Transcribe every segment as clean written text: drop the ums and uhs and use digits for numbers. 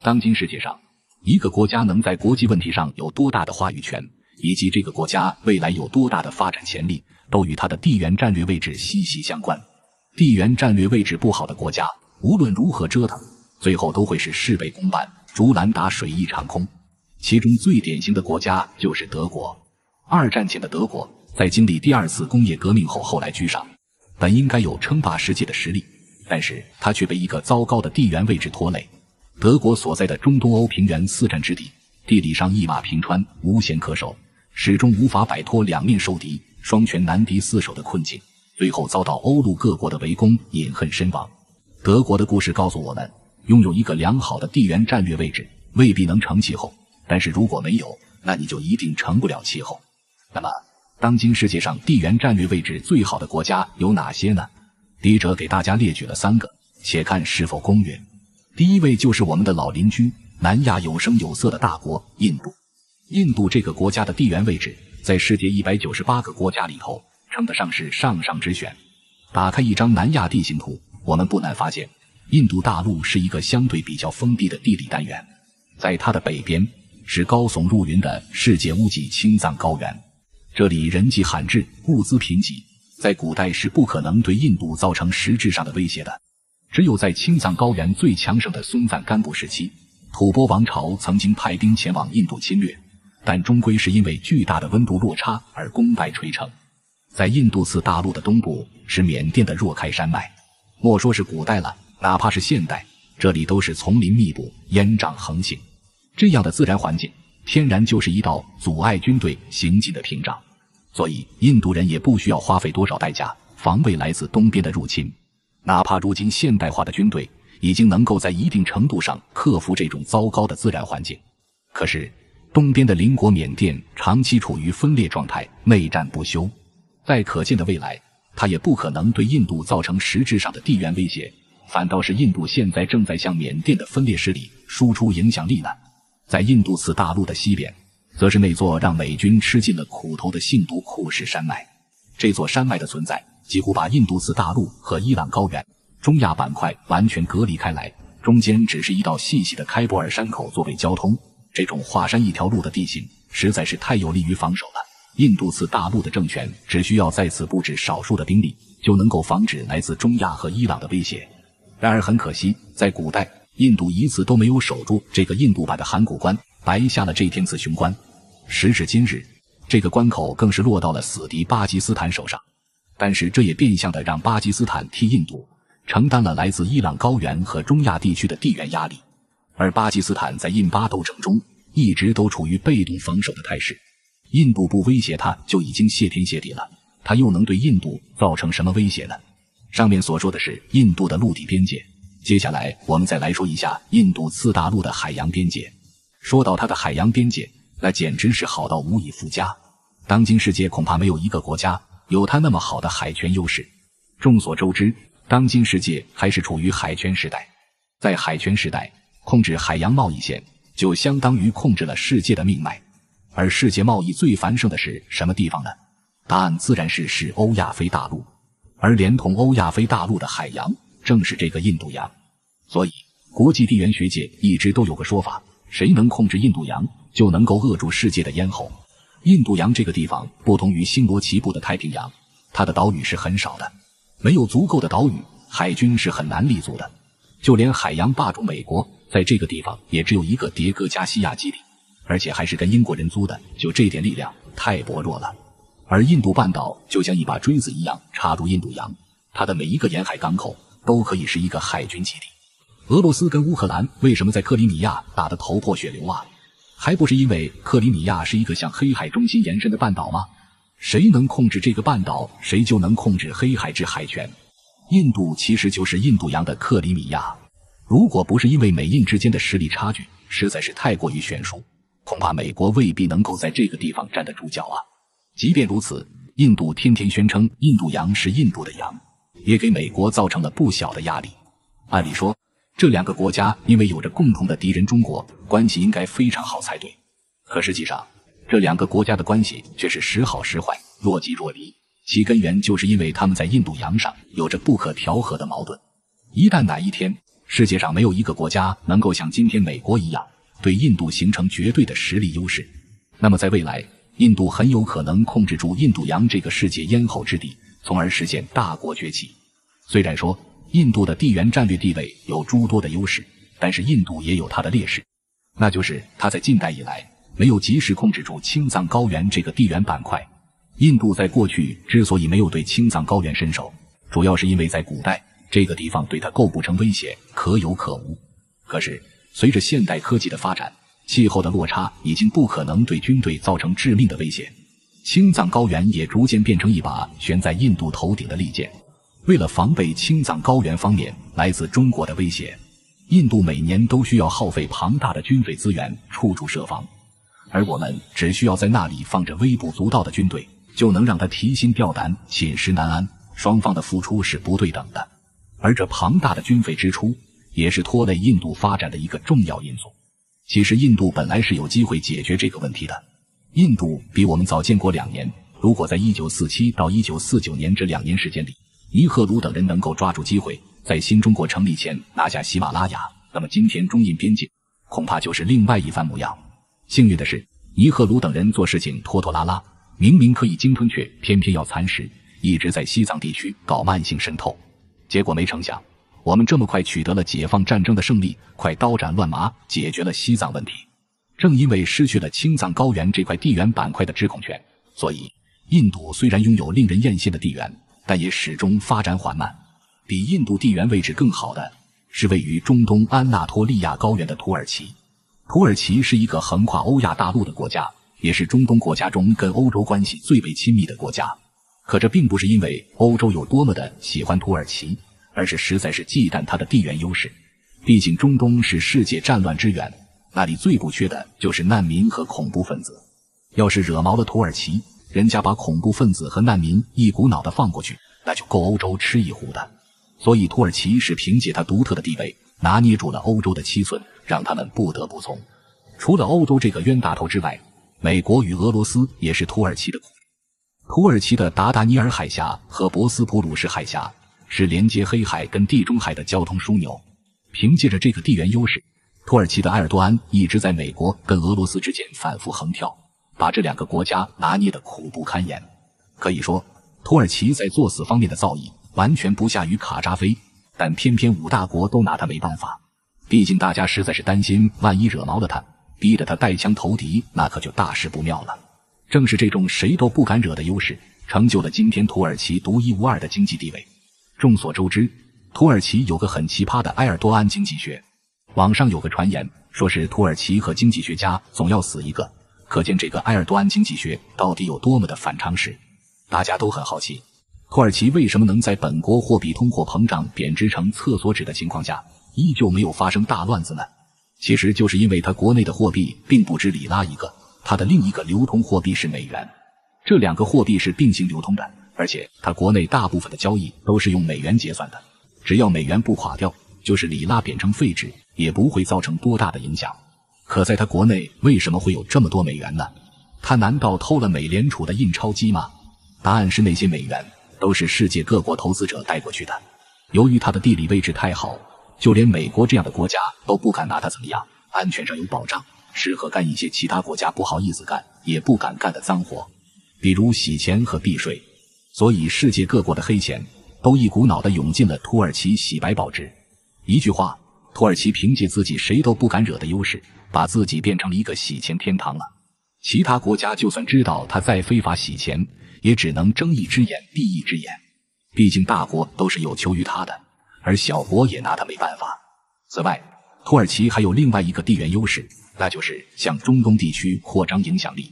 当今世界上，一个国家能在国际问题上有多大的话语权，以及这个国家未来有多大的发展潜力，都与它的地缘战略位置息息相关。地缘战略位置不好的国家，无论如何折腾，最后都会是事倍功半，竹篮打水一场空。其中最典型的国家就是德国。二战前的德国，在经历第二次工业革命后来居上，本应该有称霸世界的实力，但是它却被一个糟糕的地缘位置拖累。德国所在的中东欧平原四战之地，地理上一马平川，无险可守，始终无法摆脱两面受敌、双拳难敌四手的困境，最后遭到欧陆各国的围攻，饮恨身亡。德国的故事告诉我们，拥有一个良好的地缘战略位置未必能成气候，但是如果没有，那你就一定成不了气候。那么当今世界上地缘战略位置最好的国家有哪些呢？笔者给大家列举了3个，且看是否公允。第一位就是我们的老邻居，南亚有声有色的大国印度。印度这个国家的地缘位置在世界198个国家里头称得上是上之选。打开一张南亚地形图，我们不难发现，印度大陆是一个相对比较封闭的地理单元。在它的北边是高耸入云的世界屋脊青藏高原，这里人迹罕至，物资贫瘠，在古代是不可能对印度造成实质上的威胁的。只有在青藏高原最强盛的松赞干布时期，吐蕃王朝曾经派兵前往印度侵略，但终归是因为巨大的温度落差而功败垂成。在印度次大陆的东部是缅甸的若开山脉，莫说是古代了，哪怕是现代，这里都是丛林密布，烟瘴横行。这样的自然环境天然就是一道阻碍军队行进的屏障，所以印度人也不需要花费多少代价防卫来自东边的入侵。哪怕如今现代化的军队已经能够在一定程度上克服这种糟糕的自然环境，可是东边的邻国缅甸长期处于分裂状态，内战不休，在可见的未来，它也不可能对印度造成实质上的地缘威胁，反倒是印度现在正在向缅甸的分裂势力输出影响力呢。在印度次大陆的西边，则是那座让美军吃尽了苦头的信都库什山脉。这座山脉的存在几乎把印度次大陆和伊朗高原、中亚板块完全隔离开来，中间只是一道细细的开伯尔山口作为交通。这种华山一条路的地形实在是太有利于防守了，印度次大陆的政权只需要在此布置少数的兵力，就能够防止来自中亚和伊朗的威胁。然而很可惜，在古代印度一次都没有守住这个印度版的函谷关，白下了这天子雄关。时至今日，这个关口更是落到了死敌巴基斯坦手上，但是这也变相的让巴基斯坦替印度承担了来自伊朗高原和中亚地区的地缘压力，而巴基斯坦在印巴斗争中一直都处于被动防守的态势。印度不威胁它就已经谢天谢地了，它又能对印度造成什么威胁呢？上面所说的是印度的陆地边界，接下来我们再来说一下印度次大陆的海洋边界。说到它的海洋边界，那简直是好到无以复加。当今世界恐怕没有一个国家有它那么好的海权优势。众所周知，当今世界还是处于海权时代。在海权时代，控制海洋贸易线就相当于控制了世界的命脉。而世界贸易最繁盛的是什么地方呢？答案自然是欧亚非大陆，而连同欧亚非大陆的海洋正是这个印度洋。所以国际地缘学界一直都有个说法，谁能控制印度洋，就能够扼住世界的咽喉。印度洋这个地方不同于星罗棋布的太平洋，它的岛屿是很少的，没有足够的岛屿，海军是很难立足的。就连海洋霸主美国在这个地方也只有一个迭戈加西亚基地，而且还是跟英国人租的，就这点力量太薄弱了。而印度半岛就像一把锥子一样插入印度洋，它的每一个沿海港口都可以是一个海军基地。俄罗斯跟乌克兰为什么在克里米亚打得头破血流啊？还不是因为克里米亚是一个向黑海中心延伸的半岛吗？谁能控制这个半岛，谁就能控制黑海之海权。印度其实就是印度洋的克里米亚，如果不是因为美印之间的实力差距实在是太过于悬殊，恐怕美国未必能够在这个地方站得住脚啊。即便如此，印度天天宣称印度洋是印度的洋，也给美国造成了不小的压力。按理说，这两个国家因为有着共同的敌人中国，关系应该非常好才对。可实际上，这两个国家的关系却是时好时坏，若即若离。其根源就是因为他们在印度洋上有着不可调和的矛盾。一旦哪一天世界上没有一个国家能够像今天美国一样对印度形成绝对的实力优势。那么在未来，印度很有可能控制住印度洋这个世界咽喉之地，从而实现大国崛起。虽然说印度的地缘战略地位有诸多的优势，但是印度也有它的劣势，那就是它在近代以来没有及时控制住青藏高原这个地缘板块。印度在过去之所以没有对青藏高原伸手，主要是因为在古代这个地方对它构不成威胁，可有可无。可是随着现代科技的发展，气候的落差已经不可能对军队造成致命的威胁，青藏高原也逐渐变成一把悬在印度头顶的利剑。为了防备青藏高原方面来自中国的威胁，印度每年都需要耗费庞大的军费资源处处设防，而我们只需要在那里放着微不足道的军队，就能让他提心吊胆，寝食难安。双方的付出是不对等的，而这庞大的军费支出也是拖累印度发展的一个重要因素。其实印度本来是有机会解决这个问题的，印度比我们早建国2年，如果在1947到1949年这2年时间里，尼赫鲁等人能够抓住机会，在新中国成立前拿下喜马拉雅，那么今天中印边境恐怕就是另外一番模样。幸运的是，尼赫鲁等人做事情拖拖拉拉，明明可以鲸吞却偏偏要蚕食，一直在西藏地区搞慢性渗透。结果没成想，我们这么快取得了解放战争的胜利，快刀斩乱麻解决了西藏问题。正因为失去了青藏高原这块地缘板块的制控权，所以印度虽然拥有令人艳羡的地缘，但也始终发展缓慢。比印度地缘位置更好的是位于中东安纳托利亚高原的土耳其。土耳其是一个横跨欧亚大陆的国家，也是中东国家中跟欧洲关系最为亲密的国家。可这并不是因为欧洲有多么的喜欢土耳其，而是实在是忌惮它的地缘优势。毕竟中东是世界战乱之源，那里最不缺的就是难民和恐怖分子。要是惹毛了土耳其，人家把恐怖分子和难民一股脑的放过去，那就够欧洲吃一壶的。所以土耳其是凭借它独特的地位，拿捏住了欧洲的七寸，让他们不得不从。除了欧洲这个冤大头之外，美国与俄罗斯也是土耳其的。土耳其的达达尼尔海峡和博斯普鲁士海峡是连接黑海跟地中海的交通枢纽。凭借着这个地缘优势，土耳其的埃尔多安一直在美国跟俄罗斯之间反复横跳，把这两个国家拿捏得苦不堪言。可以说，土耳其在作死方面的造诣完全不下于卡扎菲，但偏偏五大国都拿他没办法。毕竟大家实在是担心，万一惹毛了他，逼得他带枪投敌，那可就大事不妙了。正是这种谁都不敢惹的优势，成就了今天土耳其独一无二的经济地位。众所周知，土耳其有个很奇葩的埃尔多安经济学，网上有个传言说是土耳其和经济学家总要死一个，可见这个埃尔多安经济学到底有多么的反常识。大家都很好奇，土耳其为什么能在本国货币通货膨胀贬值成厕所纸的情况下，依旧没有发生大乱子呢？其实就是因为它国内的货币并不止里拉一个，它的另一个流通货币是美元。这两个货币是并行流通的，而且它国内大部分的交易都是用美元结算的。只要美元不垮掉，就是里拉贬成废纸，也不会造成多大的影响。可在它国内为什么会有这么多美元呢？它难道偷了美联储的印钞机吗？答案是那些美元都是世界各国投资者带过去的。由于它的地理位置太好，就连美国这样的国家都不敢拿它怎么样，安全上有保障，适合干一些其他国家不好意思干也不敢干的脏活，比如洗钱和避税。所以世界各国的黑钱都一股脑地涌进了土耳其洗白保值。一句话，土耳其凭借自己谁都不敢惹的优势，把自己变成了一个洗钱天堂了。其他国家就算知道他再非法洗钱，也只能睁一只眼闭一只眼。毕竟大国都是有求于他的，而小国也拿他没办法。此外，土耳其还有另外一个地缘优势，那就是向中东地区扩张影响力。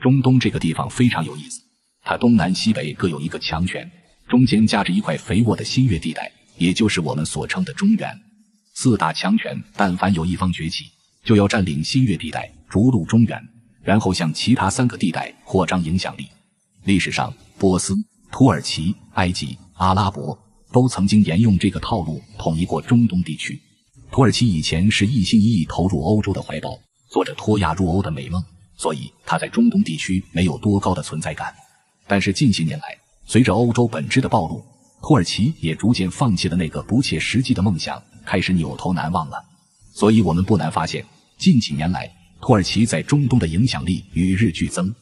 中东这个地方非常有意思，它东南西北各有一个强权，中间夹着一块肥沃的新月地带，也就是我们所称的中原。四大强权但凡有一方崛起，就要占领新月地带，逐鹿中原，然后向其他3个地带扩张影响力。历史上，波斯、土耳其、埃及、阿拉伯都曾经沿用这个套路统一过中东地区。土耳其以前是一心一意投入欧洲的怀抱，做着脱亚入欧的美梦，所以它在中东地区没有多高的存在感。但是近些年来，随着欧洲本质的暴露，土耳其也逐渐放弃了那个不切实际的梦想，开始扭头难望了。所以我们不难发现，近几年来土耳其在中东的影响力与日俱增。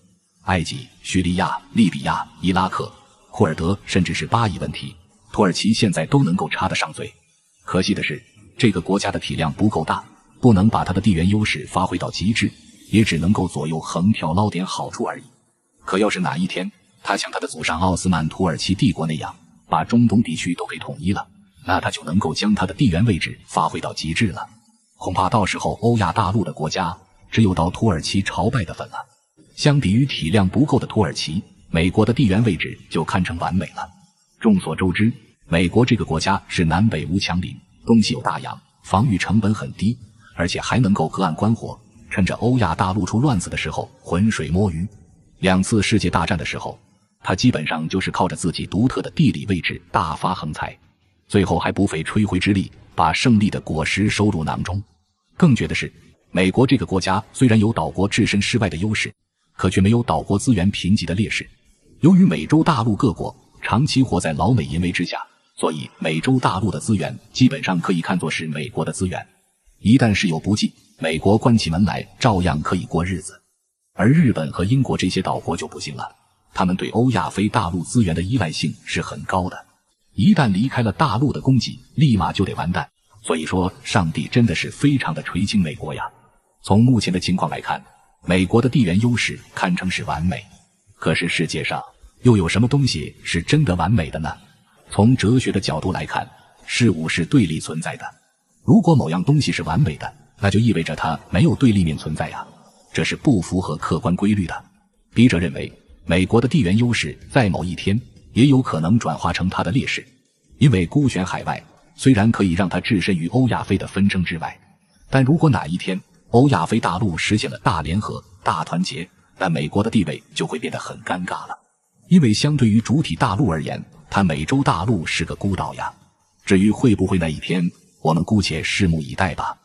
埃及、叙利亚、利比亚、伊拉克、库尔德甚至是巴以问题，土耳其现在都能够插得上嘴。可惜的是，这个国家的体量不够大，不能把它的地缘优势发挥到极致，也只能够左右横跳捞点好处而已。可要是哪一天他像他的祖上奥斯曼土耳其帝国那样把中东地区都给统一了，那他就能够将他的地缘位置发挥到极致了。恐怕到时候欧亚大陆的国家只有到土耳其朝拜的份了。相比于体量不够的土耳其，美国的地缘位置就堪称完美了。众所周知，美国这个国家是南北无强邻，东西有大洋，防御成本很低，而且还能够隔岸观火，趁着欧亚大陆出乱子的时候浑水摸鱼。2次世界大战的时候，他基本上就是靠着自己独特的地理位置大发横财，最后还不费吹灰之力把胜利的果实收入囊中。更绝的是，美国这个国家虽然有岛国置身事外的优势，可却没有岛国资源贫瘠的劣势。由于美洲大陆各国长期活在老美淫威之下，所以美洲大陆的资源基本上可以看作是美国的资源。一旦事有不济，美国关起门来照样可以过日子。而日本和英国这些岛国就不行了，他们对欧亚非大陆资源的依赖性是很高的，一旦离开了大陆的供给，立马就得完蛋。所以说，上帝真的是非常的垂青美国呀。从目前的情况来看，美国的地缘优势堪称是完美。可是世界上又有什么东西是真的完美的呢？从哲学的角度来看，事物是对立存在的。如果某样东西是完美的，那就意味着它没有对立面存在呀，这是不符合客观规律的。笔者认为，美国的地缘优势在某一天也有可能转化成它的劣势，因为孤悬海外虽然可以让它置身于欧亚非的纷争之外，但如果哪一天欧亚非大陆实现了大联合、大团结，那美国的地位就会变得很尴尬了。因为相对于主体大陆而言，它美洲大陆是个孤岛呀。至于会不会那一天，我们姑且拭目以待吧。